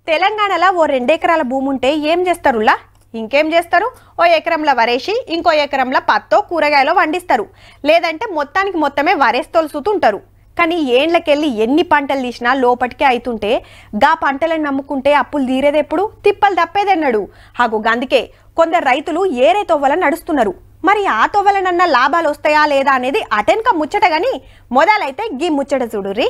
తెలంగాణలో ఓ 2 ఎకరాల భూమి ఉంటే ఏం చేస్తారులా? ఇంకేం చేస్తారు? ఓ ఎకరంలో వరేసి ఇంకో ఎకరంలో పత్తో కూరగాయలో వండిస్తారు. లేదంటే మొత్తానికి మొత్తమే వరేసి తొలుసుతుంటారు. కానీ ఏండ్లకెళ్ళి ఎన్ని పంటలు తీసినా లోపటికే అవుతుంటే గా పంటలను నమ్ముకుంటే అప్పులు తీరేదెప్పుడు, తిప్పలు తప్పేదన్నాడు. హాగు అందుకే కొందరు రైతులు ఏరే తొవ్వలను నడుస్తున్నారు. మరి ఆ తొవ్వలనన్నా లాభాలు వస్తాయా లేదా అనేది అటెన్క ముచ్చట. గాని మొదలైతే గీ ముచ్చట చూడుర్రి.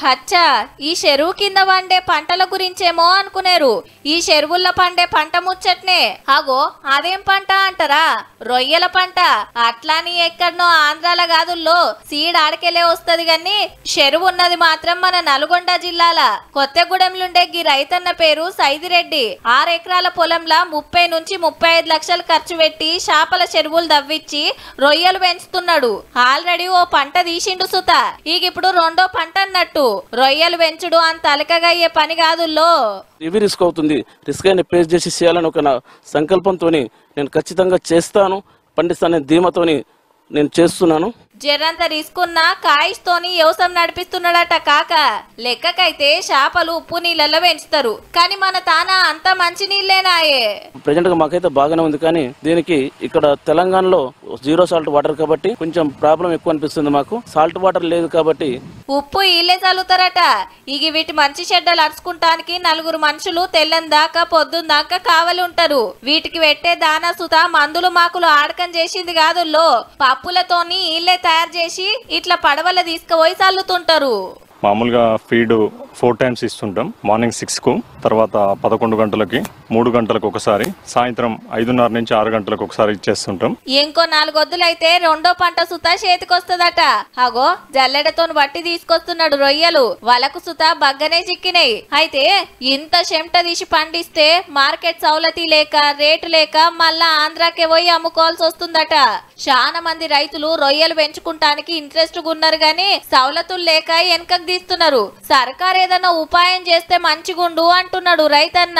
హచ్చా, ఈ చెరువు కింద పండే పంటల గురించేమో అనుకునేరు. ఈ చెరువుల్లో పండే పంట ముచ్చట్నే. అగో అదేం పంట అంటారా? రొయ్యల పంట. అట్లాని ఎక్కడనో ఆంధ్రాల కాదుల్లో సీడ్ ఆడకెళ్ళే వస్తుంది. గాని చెరువు ఉన్నది మాత్రం మన నల్గొండ జిల్లాల కొత్తగూడెంలుండే గీ రైతన్న పేరు సైదిరెడ్డి. 6 ఎకరాల పొలంలా 30 నుంచి 35 లక్షలు ఖర్చు పెట్టి చేపల చెరువులు దవ్విచ్చి రొయ్యలు పెంచుతున్నాడు. ఆల్రెడీ ఓ పంట తీసిండు సుత. ఈగ ఇప్పుడు రెండో పంట అన్నట్టు. రొయ్యలు పెంచుడు అంత అలకగా అయ్యే పని కాదుల్లో. ఇవి రిస్క్ అవుతుంది. రిస్క్ అయిన ఫేస్ చేసి చేయాలని ఒక సంకల్పంతో నేను ఖచ్చితంగా చేస్తాను, పండిస్తాననే ధీమతోని నేను చేస్తున్నాను. జరంత రిస్క్ ఉన్న కాయిస్తోని వ్యవసాయం నడిపిస్తున్నాడట కాక. లెక్కకైతే చేపలు ఉప్పు నీళ్ళల్లో పెంచుతారు. కానీ మన తాన అంత మంచి నీళ్ళేనాయే. ప్రెజెంట్ గా మాకైతే బాగానే ఉంది. కానీ దీనికి ఇక్కడ తెలంగాణలో 0 సాల్ట్ వాటర్ కాబట్టి కొంచెం ప్రాబ్లం ఎక్కువ అనిపిస్తుంది మాకు. సాల్ట్ వాటర్ లేదు కాబట్టి ఉప్పు ఇల్లే చల్లుతారట. ఇక వీటి మంచి చెడ్డలు అరుచుకుంటానికి 4 మనుషులు తెల్లని దాకా పొద్దున్న దాకా కావలి ఉంటారు. వీటికి పెట్టే దానా సుత మందులు మాకులు ఆడకం చేసింది కాదుల్లో. పప్పులతోని ఇల్లే తయారు చేసి ఇట్లా పడవల తీసుకుపోయి చల్లుతుంటారు. మామూలుగా ఫీడ్ 4 టైమ్స్ ఇస్తుంటాం. మార్నింగ్ 6కు, తర్వాత 11 గంటలకి, 3 గంటలకు ఒకసారి, సాయంత్రం 5:30 నుంచి 6 గంటలకు ఒకసారి ఇచ్చేస్తుంటాం. ఇంకో 4 వద్దులైతే రెండో పంట సుత చేతికొస్తదట. అగో జల్లెడతో బట్టి తీసుకొస్తున్నాడు రొయ్యలు. వాళ్ళకు సుత బగ్గనే చిక్కినాయి. అయితే ఇంత చెమట తీసి పండిస్తే మార్కెట్ సౌలతి లేక రేటు లేక మళ్ళా ఆంధ్రాకే పోయి అమ్ముకోవాల్సి వస్తుందట. చాలా మంది రైతులు రొయ్యలు పెంచుకుంటానికి ఇంట్రెస్ట్ ఉన్నారు గాని సౌలతులు లేక వెనకకు తీస్తున్నారు. సర్కార్ ఏదైనా ఉపాయం చేస్తే మంచిగుండు అంటున్నాడు రైతన్న.